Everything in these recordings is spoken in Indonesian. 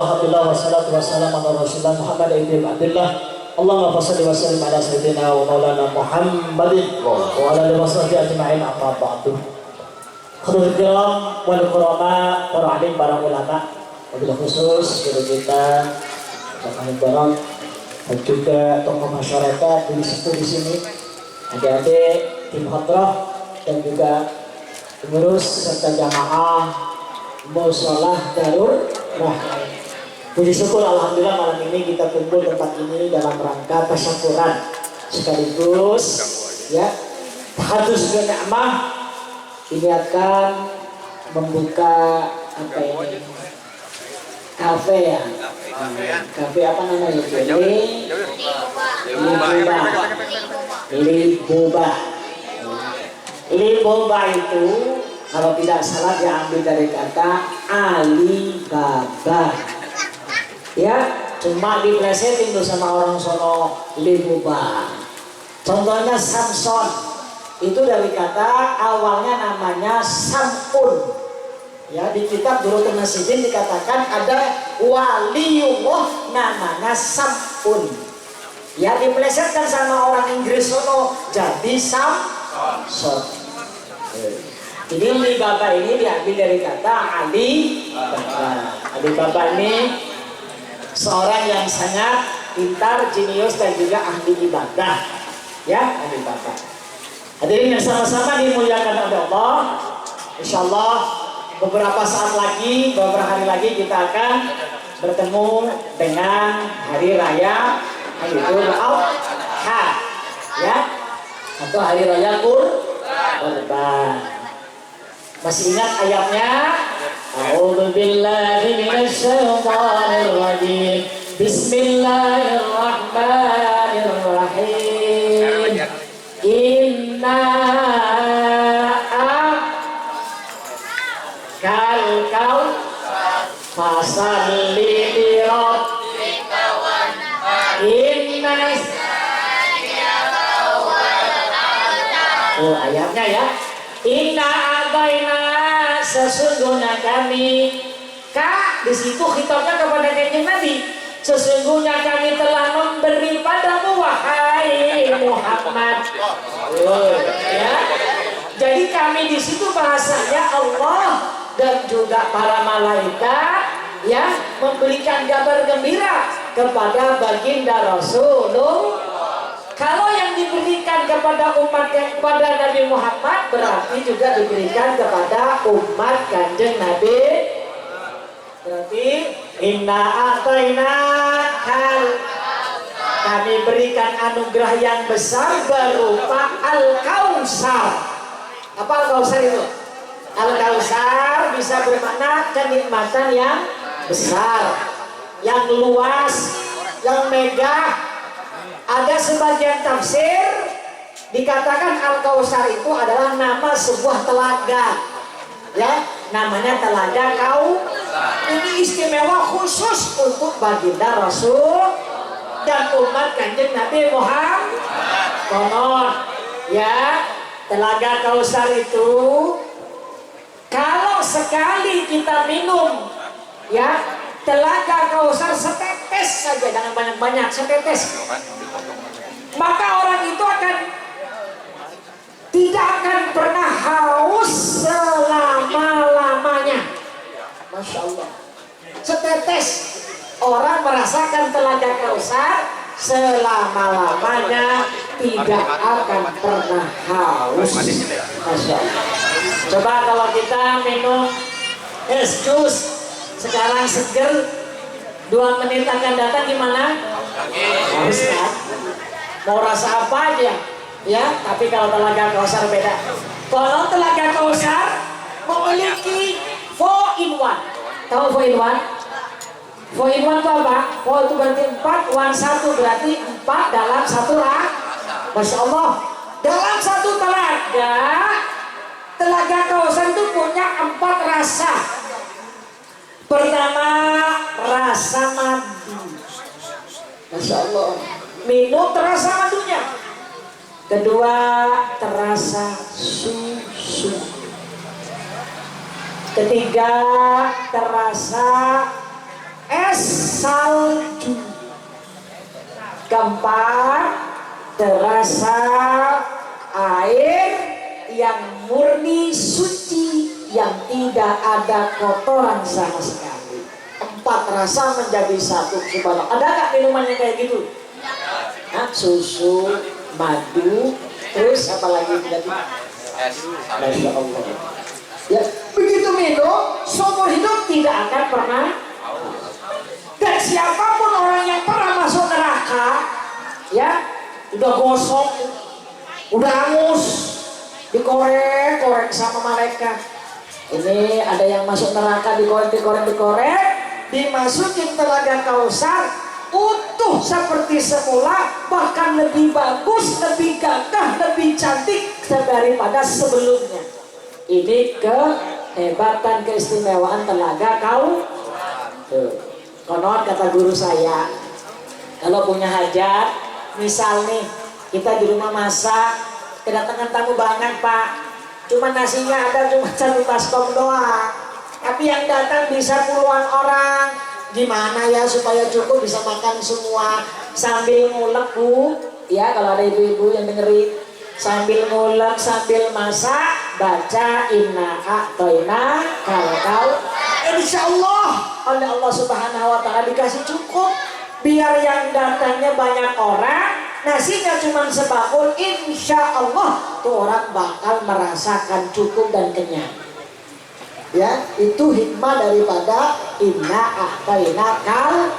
Alhamdulillah wassalatu wassalamu ala Rasulillah Muhammad ibn Abdullah. Allahumma shalli wa sallim ala sayyidina wa maulana Muhammadin wa ala alihi washabihi ajma'in amma ba'du. Hadirin kiram wal kurama, para alim, para ulama, wabil khusus guru kita Pak Barang dan juga tokoh masyarakat di sini, adik-adik tim hadrah dan juga pengurus serta jamaah musholah Darul Rahmah. Puji syukur alhamdulillah malam ini kita kumpul tempat ini dalam rangka tasyakuran sekaligus ya tahadus bin ni'mah. Ini akan membuka apa ini kafe ya, kafe apa namanya, Liboba itu kalau tidak salah diambil dari kata Alibaba ya, cuma diplesetin tuh sama orang sono Liboba. Contohnya Samson itu dari kata awalnya namanya Sampun ya, di kitab Durratun Nasidin dikatakan ada waliullah namanya Sampun ya, diplesetkan sama orang Inggris sono jadi Samson. Jadi Alibaba ini diambil dari kata Alibaba ini seorang yang sangat pintar, jenius dan juga ahli ibadah ya, Alibaba. Hadirin yang sama-sama dimuliakan oleh Allah. Insyaallah beberapa saat lagi, beberapa hari lagi kita akan bertemu dengan hari raya Idul Adha ya, atau hari raya Kurban. Masih ingat ayatnya? A'udzu billahi minasy syaithanir rajim. Bismillahirrahmanirrahim. Inna kal fasalli li rabbika wanhar. Inna ayatnya ya. Inna adaina, sesungguhnya kami. Kak, di situ khitabnya kepada kanjeng Nabi. Sesungguhnya kami telah memberi padamu wahai Muhammad. Ya. Jadi kami di situ bahasanya Allah dan juga para malaikat ya memberikan kabar gembira kepada baginda Rasulullah. Kalau yang diberikan kepada umat kepada Nabi Muhammad berarti juga diberikan kepada umat kanjeng Nabi. Berarti inna a'taina kal, kami berikan anugerah yang besar berupa Al-Kautsar. Apa Al-Kautsar itu? Al-Kautsar bisa bermakna kenikmatan yang besar, yang luas, yang megah. Ada sebagian tafsir dikatakan Al-Kautsar itu adalah nama sebuah telaga ya, namanya telaga Kautsar. Ini istimewa khusus untuk baginda Rasul dan umat kanjeng Nabi Muhammad. Konon ya, telaga Kautsar itu kalau sekali kita minum ya, telaga Kautsar setetes saja, jangan banyak-banyak, setetes, maka orang itu tidak akan pernah haus selama-lamanya. Masya Allah, setetes orang merasakan telaga Kautsar selama-lamanya tidak akan pernah haus. Masya Allah. Coba kalau kita minum es jus sekarang seger, 2 menit akan datang gimana? Haus kan? Mau rasa apa aja ya, tapi kalau telaga Kautsar beda. Kalau telaga Kautsar memiliki 4 in 1. Tahu 4 in 1? 4 in 1 itu apa? 4 itu berarti 4, 1 1 berarti 4 dalam satu Masya Allah, dalam satu telaga Kautsar itu punya 4 rasa. Pertama, rasa madu. Masya Allah, minum terasa madunya. Kedua, terasa susu. Ketiga, terasa es salju. Keempat, terasa air yang murni suci, yang tidak ada kotoran sama sekali. 4 rasa menjadi satu. Subhanallah. Ada nggak minuman yang kayak gitu? Nah, susu, madu, terus apa lagi tadi? Masya Allah. Ya, begitu minum, seumur hidup tidak akan pernah. Dan siapapun orang yang pernah masuk neraka, ya, udah gosok, udah hangus, dikorek sama malaikat. Ini ada yang masuk neraka, dikorek, dimasukin telaga Kausar, utuh seperti semula, bahkan lebih bagus, lebih gagah, lebih cantik daripada sebelumnya. Ini kehebatan, keistimewaan telaga Kausar. Konon kata guru saya, kalau punya hajat, misal nih kita di rumah masak, kedatangan tamu banyak Pak, cuma nasinya ada cuma 1 baskom doang, tapi yang datang bisa puluhan orang. Gimana ya supaya cukup bisa makan semua? Sambil ngulek Bu, ya kalau ada ibu-ibu yang dengerin, sambil ngulek sambil masak, baca inna a'toina kal. Insya Allah oleh Allah Subhanahu wa Ta'ala dikasih cukup, biar yang datangnya banyak orang, nasinya cuma sebakul, insya Allah tuh orang bakal merasakan cukup dan kenyang. Ya, itu hikmah daripada inna a'toina kal.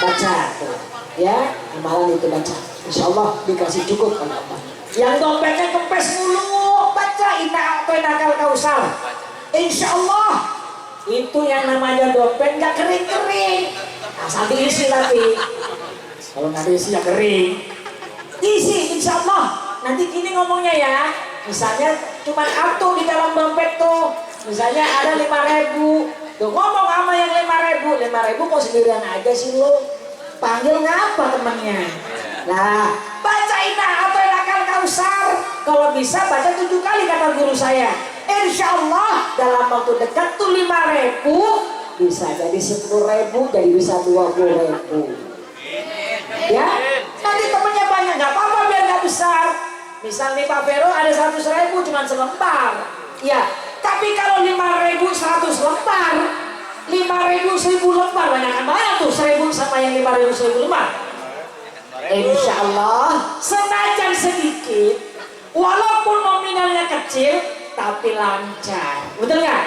Baca tuh, ya, amalan itu baca, insya Allah dikasih cukup oleh Allah. Yang dompetnya kempes mulu, baca inna a'toina kal kausar, insya Allah itu yang namanya dompet nggak kering-kering. Nah, sambil isi tapi kalau nggak isi ya kering. Isi insya Allah. Nanti gini ngomongnya ya, misalnya cuma kartu di dalam dompet tuh, misalnya ada 5.000, tuh ngomong sama yang 5.000 kok sendirian aja sih lu, panggil ngapa temennya? Nah, bacain apa yang akal Kausar, kalau bisa baca 7 kali kata guru saya. Insya Allah dalam waktu dekat tuh 5.000 bisa jadi 10.000, jadi bisa 20.000. Ya, nanti temennya banyak nggak apa-apa biar nggak besar. Misal nih Pak Vero ada 100.000 cuma selembar. Ya, tapi kalau 5.000 100 lembar, 5.000 1.000 lembar, banyak tuh 1.000 sama yang 5.000 1.000 lembar. Insya Allah senajan sedikit, walaupun nominalnya kecil, tapi lancar, betul nggak?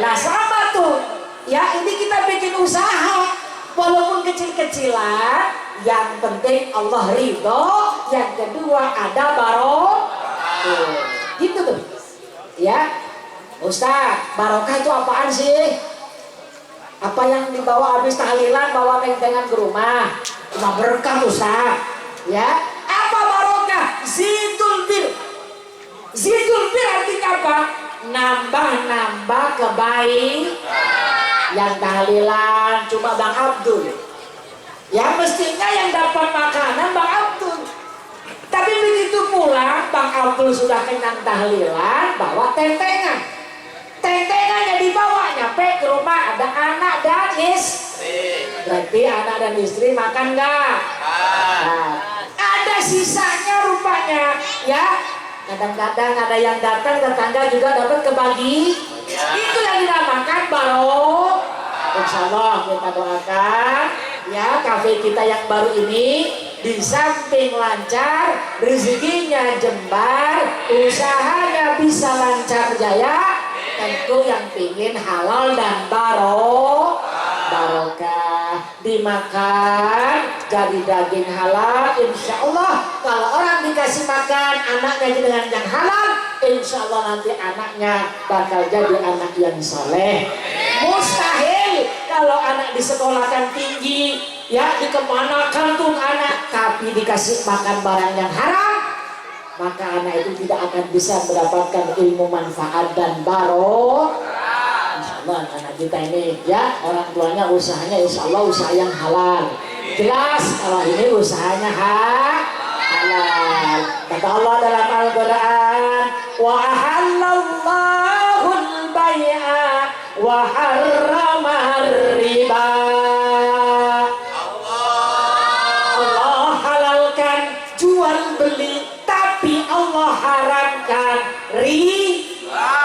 Nah sama tuh, ya ini kita bikin usaha, walaupun kecil-kecilan, yang penting Allah ridho, yang kedua ada barokah, gitu tuh, ya. Ustaz, barokah itu apaan sih? Apa yang dibawa habis tahlilan, bawa tentengan ke rumah, cuma berkah Ustaz, ya. Apa barokah? Zidul bir. Zidul bir artinya apa? Nambah-nambah kebaik. Yang tahlilan cuma Bang Abdul, ya mestinya yang dapat makanan Bang Abdul. Tapi begitu pulang Bang Abdul sudah kenyang tahlilan, bawa tentengan. Tentengannya dibawa, nyampe ke rumah ada anak dan istri. Berarti anak dan istri makan nggak? Nah, ada sisanya rupanya, ya. Kadang-kadang ada yang datang, tetangga juga dapat kebagi. Itu yang dinamakan barokah. Insya Allah kita doakan, ya, kafe kita yang baru ini di samping lancar, rezekinya jembar, usahanya bisa lancar jaya. Tentu yang pingin halal dan barokah, dimakan jadi daging halal. Insya Allah kalau orang dikasih makan anaknya dengan yang halal, insya Allah nanti anaknya bakal jadi anak yang soleh. Mustahil kalau anak disekolahkan tinggi, ya dikemanakan tuh anak, tapi dikasih makan barang yang haram, maka anak itu tidak akan bisa mendapatkan ilmu manfaat dan barokah. Insya Allah anak kita ini, ya, orang tuanya usahanya insya Allah usaha yang halal. Jelas kalau ini usahanya halal. Kata Allah dalam Al-Quran, wa ahallallahul bai'a wa harrama riba. Allah halalkan jual beli, tapi Allah haramkan riba.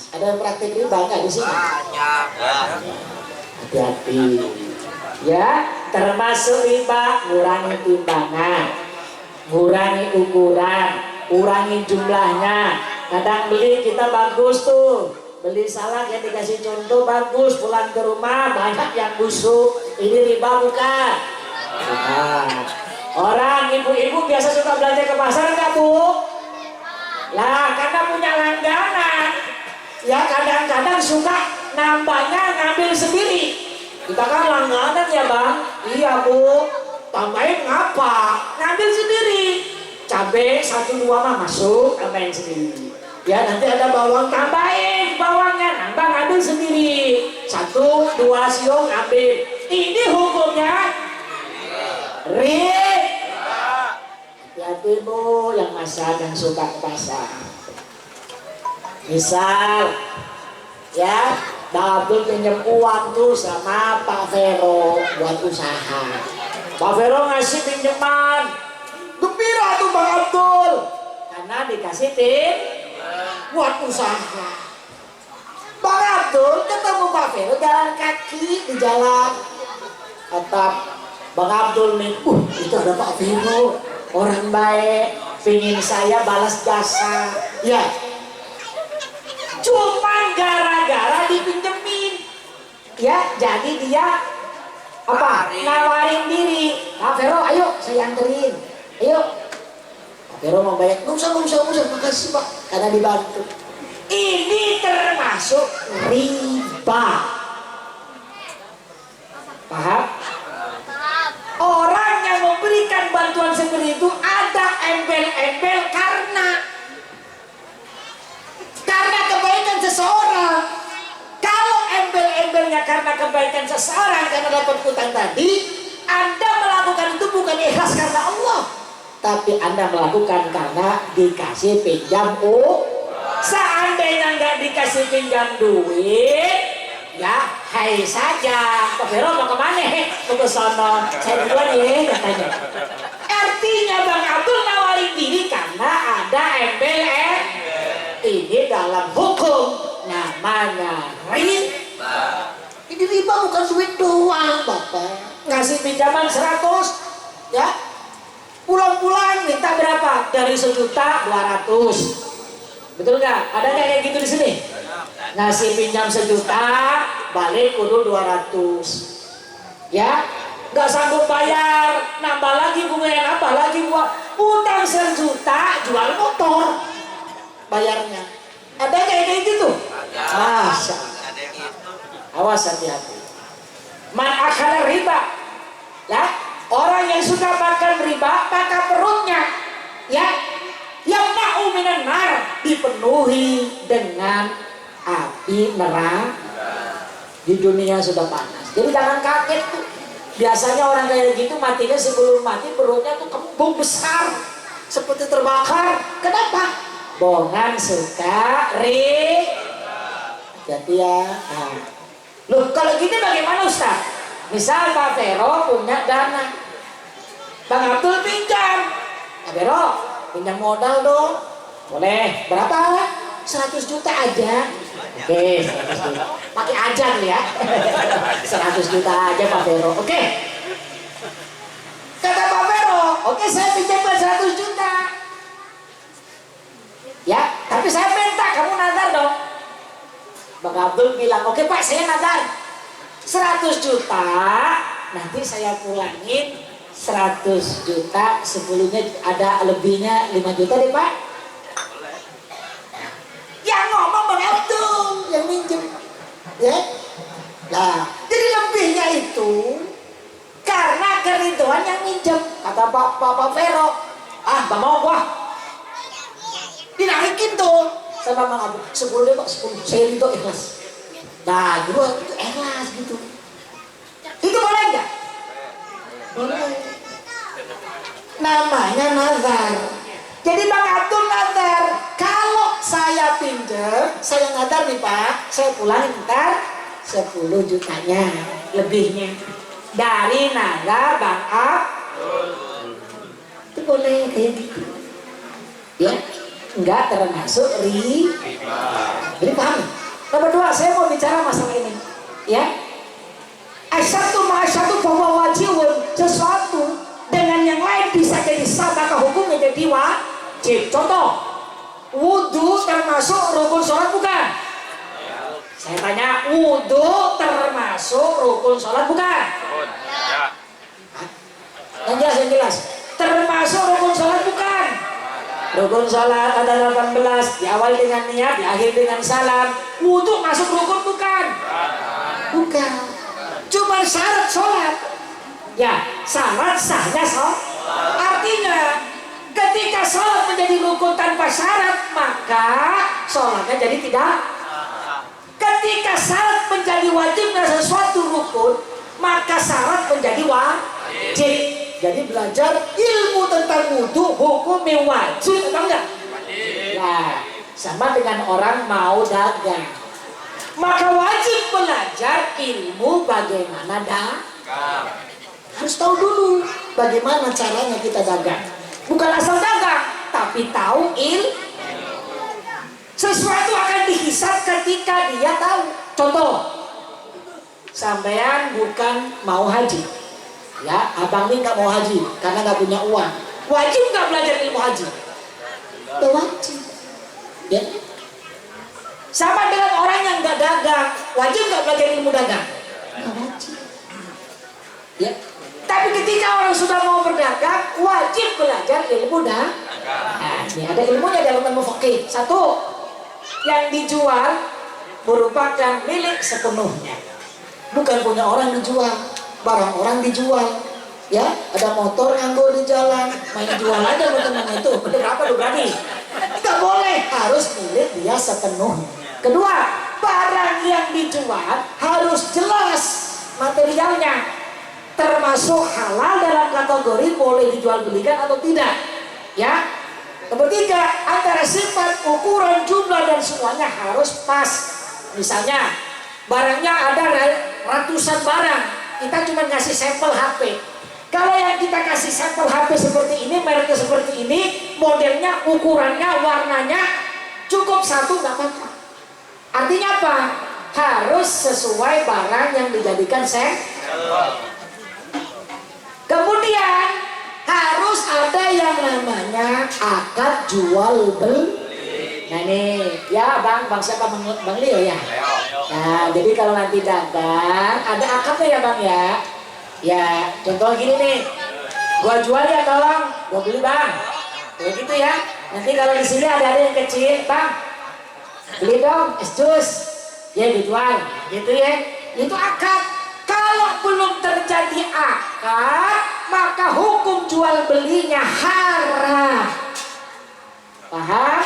Ada yang praktik riba nggak di sini? Hati-hati. Ya, termasuk riba, ngurangi timbangan, ngurangi ukuran, kurangi jumlahnya. Kadang beli kita bagus tuh, beli salad yang dikasih contoh bagus, pulang ke rumah banyak yang busuk. Ini riba bukan? Bukan. Orang ibu-ibu biasa suka belanja ke pasar nggak bu? Lah karena punya langganan, ya kadang-kadang suka nambahnya ngambil sendiri. Kita kan langganan ya bang. Iya bu, tambahin ngapa? Ngambil sendiri. Cabai 1-2 mah masuk, tambahin sendiri. Ya nanti ada bawang, tambahin bawangnya, nambah ngambil sendiri. 1-2 siung ambil. Ini hukumnya riba. Hati-hati bu yang masak, yang suka ke pasar. Misal ya Bang Abdul pinjam uang tuh sama Pak Vero buat usaha. Pak Vero ngasih pinjaman gembira tuh Bang Abdul karena dikasih tim buat usaha. Bang Abdul ketemu Pak Vero jalan kaki di jalan. Kata Bang Abdul nih, itu ada Pak Vero, orang baik, pingin saya balas jasa. Ya, cuma gara-gara dipinjemin, ya jadi dia apa? Nawarin diri. Pak Vero, ayo saya anterin. Ayo. Pak Vero mau bayar, nggak usah, makasih Pak, karena dibantu. Ini termasuk riba. Paham? Orang yang memberikan bantuan seperti itu ada embel-embel karena kebaikan seseorang. Kalau embel-embelnya karena kebaikan seseorang, karena dapat utang tadi, Anda melakukan itu bukan ikhlas karena Allah, tapi Anda melakukan karena dikasih pinjam Seandainya nggak dikasih pinjam duit, ya hai saja. Pak Vero mau kemana? Mau ke sono. Saya duluan ya katanya. Artinya Bang Abdul nawarin diri karena ada embel-embel. Ini dalam hukum namanya riba. Ini riba bukan duit doang Bapak. Ngasih pinjaman 100, ya pulang-pulang minta berapa? Dari 1.200.000. Betul nggak? Ada nggak kayak gitu di sini? Ngasih pinjam 1 juta, balik kudu 200. Ya, nggak sanggup bayar, nambah lagi bunga, nambah lagi buat utang 1 juta, jual motor bayarnya. Ada kayak gitu? Masa? Awas hati-hati. Man akala riba, ya orang yang suka makan riba, maka perutnya, ya yang mau minan nar, dipenuhi dengan api neraka. Di dunia sudah panas, jadi jangan kaget tuh. Biasanya orang kayak gitu matinya sebelum mati perutnya tuh kembung besar seperti terbakar. Kenapa? Bohongan suka jadi ya. Nah. Loh kalau gitu bagaimana Ustaz? Misal Pak Vero punya dana, Bang Abdul pinjam, Pak Vero pinjam modal dong. Boleh, berapa? 100 juta aja. Oke, 100 juta. Pakai ajan ya. 100 juta aja Pak Vero. Oke. Kata Pak Vero, oke saya pinjamkan 100 juta. Ya, tapi saya minta kamu nadar dong. Bang Abdul bilang, oke Pak saya nadar 100 juta. Nanti saya pulangin 100 juta, sebelumnya ada lebihnya 5 juta deh Pak. Yang ngomong Bang Abdul, yang minjem, ya. Nah, jadi lebihnya itu karena keriduan yang minjem. Kata Pak Vero, Bang mau gua dinaikin tuh sama Bang Abdul. 10 deh Pak, 10. Saya ridho ikhlas. Nah, itu ikhlas gitu. Itu boleh nggak? Boleh. Namanya nazar. Jadi Bang Abdul nazar, kalau saya pinjam, saya ngadar nih Pak, saya pulangin ntar 10 jutanya lebihnya dari naga Bang Abdul. Itu boleh kayak gitu ya, enggak termasuk riba. Jadi paham? Nomor 2, saya mau bicara masalah ini ya. Asyatu ma'asyatu bahwa wajibun, sesuatu dengan yang lain bisa jadi sah, maka hukumnya jadi wajib. Contoh, wudhu termasuk rukun sholat bukan? Saya tanya, wudhu termasuk rukun sholat bukan? Yang jelas, termasuk rukun sholat bukan? Rukun sholat ada 18, diawali dengan niat, diakhiri dengan salam. Wudhu masuk rukun bukan? Bukan. Cuma syarat sholat. Ya, syarat sahnya sholat. Artinya, ketika sholat menjadi rukun tanpa syarat, maka sholatnya jadi tidak. Ketika syarat menjadi wajib dan sesuatu rukun, maka syarat menjadi wajib. Jadi belajar ilmu tentang wudhu hukumnya wajib atau enggak? Nah, sama dengan orang mau dagang. Maka wajib belajar ilmu bagaimana dagang. Harus tahu dulu bagaimana caranya kita dagang. Bukan asal dagang, tapi tahu sesuatu akan dihisab ketika dia tahu. Contoh, sampean bukan mau haji, ya, abang ini nggak mau haji karena nggak punya uang. Wajib nggak belajar ilmu haji? Wajib. Ya. Sama dengan orang yang nggak dagang, wajib nggak belajar ilmu dagang? Nggak wajib. Ya. Tapi ketika orang sudah mau berdagang, wajib belajar ilmu dagang. Nah, ini ada ilmunya dalam ilmu fikih. 1, yang dijual merupakan milik sepenuhnya, bukan punya orang dijual, barang orang dijual. Ya, ada motor nganggur di jalan, main jual aja teman itu. Berapa lu berani? Nggak boleh, harus milik dia sepenuhnya. Kedua, barang yang dijual harus jelas materialnya, termasuk halal dalam kategori boleh dijual belikan atau tidak. Ya. Nomor 3, antara sifat, ukuran, jumlah dan semuanya harus pas. Misalnya, barangnya ada ratusan barang, kita cuma ngasih sampel HP. Kalau yang kita kasih sampel HP seperti ini, mereknya seperti ini, modelnya, ukurannya, warnanya cukup 1 nggak apa-apa. Artinya apa? Harus sesuai barang yang dijadikan sampel. Kemudian harus ada yang namanya akad jual beli. Nah ini, ya bang siapa bang Leo ya? Nah jadi kalau nanti dagang ada akadnya ya bang ya. Ya contoh gini nih, gua jual ya tolong, gua beli bang. Kayak gitu ya. Nanti kalau di sini ada yang kecil, bang beli dong es jus, ya dijual, gitu ya. Itu akad. Kalau belum terjadi akad, maka hukum jual belinya haram. Paham?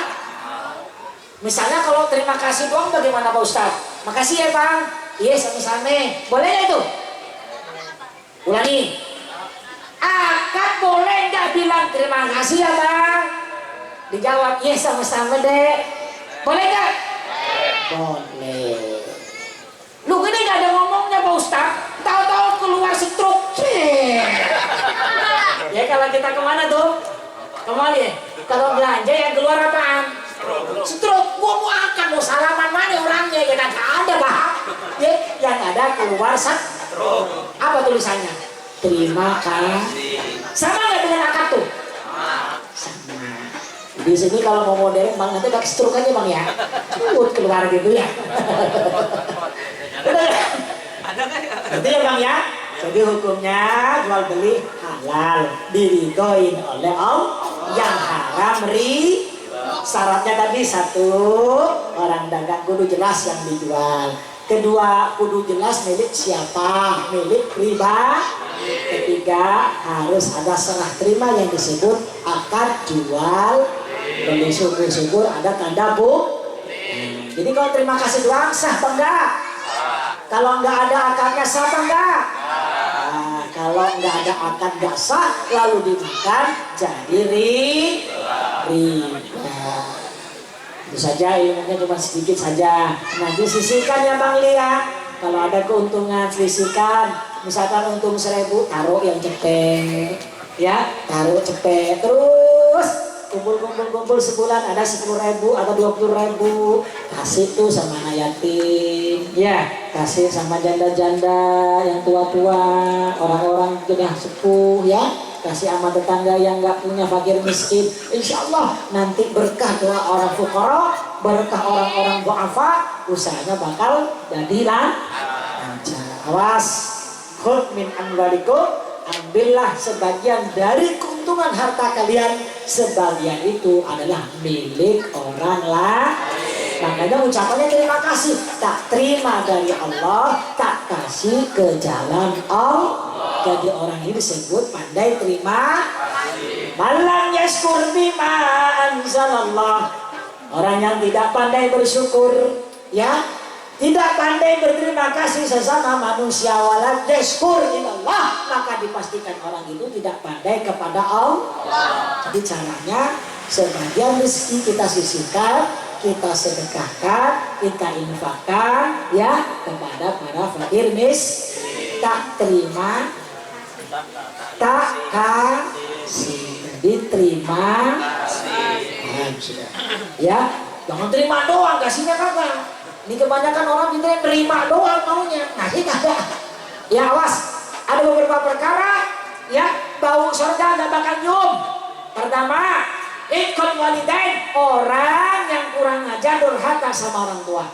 Misalnya kalau terima kasih doang bagaimana Pak Ustadz? Makasih ya bang. Iya sama-sama. Boleh nggak itu? Ulangi. Akad boleh nggak bilang terima kasih ya bang? Dijawab iya sama-sama deh. Boleh nggak? Boleh. Lu ini nggak ada ngomongnya Pak Ustadz. Tahu-tahu keluar stroke. Ya kalau kita kemana tuh? Kemana ya? Kalau belanja yang keluar apaan? Stroke. Gua mau akan mau salaman mana orangnya? Ya nggak ada Pak. Ya yang ada keluar stroke. Apa tulisannya? Terima kasih. Sama nggak dengan akad tuh? Sama. Di sini kalau mau modern bang nanti pakai stroke aja bang ya. Keluar gitu ya. Ada nggak ya? Itu ya bang ya. Jadi hukumnya jual beli halal, diridhoin oleh Allah. Yang haram syaratnya tadi 1, orang dagang kudu jelas yang dijual. 2, kudu jelas milik siapa, milik riba. 3, harus ada serah terima yang disebut akad jual beli. Syukur-syukur ada tanda bukti. Jadi kalau terima kasih doang sah apa enggak? Kalau nggak ada akadnya sah apa enggak? Nah, kalau nggak ada akad nggak sah lalu dimakan jadi riba. Itu saja, ilmunya cuma sedikit saja. Nanti sisihkan ya Bang Lia. Kalau ada keuntungan sisihkan. Misalkan untung 1.000, taruh yang cepet. Ya, taruh cepet. Terus kumpul sebulan ada 10.000 atau 20.000. Kasih tuh sama anak yatim. Ya, kasih sama janda-janda yang tua-tua, orang-orang sudah sepuh ya. Kasih sama tetangga yang nggak punya, fakir miskin. Insya Allah nanti berkah doa orang fukara, berkah orang-orang du'afa, usahanya bakal jadi lancar. Awas, khud min amwalikum, ambillah sebagian dari keuntungan harta kalian, sebagian itu adalah milik orang lain. Makanya ucapannya terima kasih, tak terima dari Allah, tak kasih ke jalan Allah. Jadi orang ini disebut pandai terima. Malam yaskur bima anzalallah. Orang yang tidak pandai bersyukur, ya, tidak pandai berterima kasih sesama manusia, walam yaskur ilallah, maka dipastikan orang itu tidak pandai kepada Allah. Jadi caranya sebagian rezeki kita sisihkan, kita sedekahkan, kita infakkan ya kepada para fakir miskin. Tak terima, tak kasih, diterima. Ya, jangan terima doang, kasihnya kagak. Ini kebanyakan orang kita terima doang maunya, kasih kagak. Ya awas, ada beberapa perkara ya bau surga gak bakal nyium. Pertama, ikut walidain, orang yang kurang ajar durhaka sama orang tua.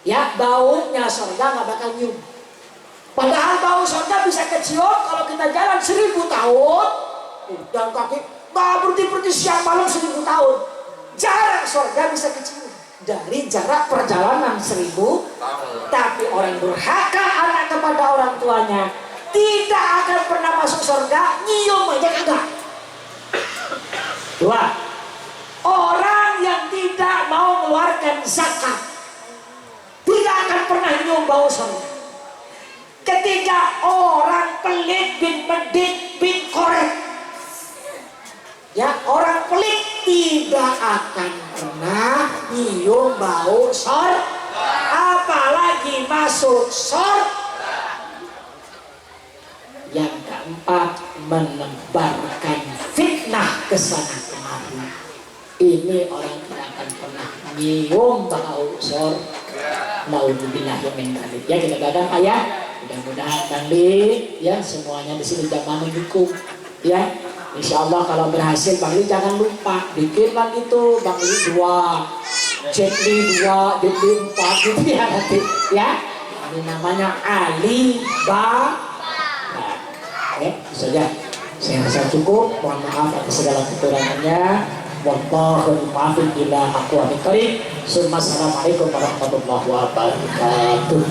Ya, baunya surga gak bakal nyium. Padahal bau surga bisa kecium kalau kita jalan 1000 tahun dan kaki nggak berhenti siang malam 1000 tahun. Jarak surga bisa kecium dari jarak perjalanan 1000 tahun. Tapi orang durhaka anak kepada orang tuanya tidak akan pernah masuk surga, nyium aja kagak. 2. Orang yang tidak mau mengeluarkan zakat tidak akan pernah nyium bau surga. Ketiga, orang pelit bin medit bin korek. Ya, orang pelit tidak akan pernah nyium bau surga, apalagi masuk surga. Yang keempat, menebarkan fitnah kesana kemari. Ini orang tidak akan pernah nyium bau surga. Naudzubillah min dzalik. Ya, kita doakan Pak ya. Mudah-mudahan nanti ya semuanya di sini sudah mendukung ya. Insya Allah kalau berhasil Bang Li jangan lupa bikin lagi tuh Bang Li 2, Jetli 2, Jetli 4 gitu ya nanti ya. Ini namanya Ali Ba. Oke, saja. Saya rasa cukup. Mohon maaf atas segala kekurangannya. Wallahu muwaffiq ila aqwamit thoriq. Assalamualaikum warahmatullahi wabarakatuh.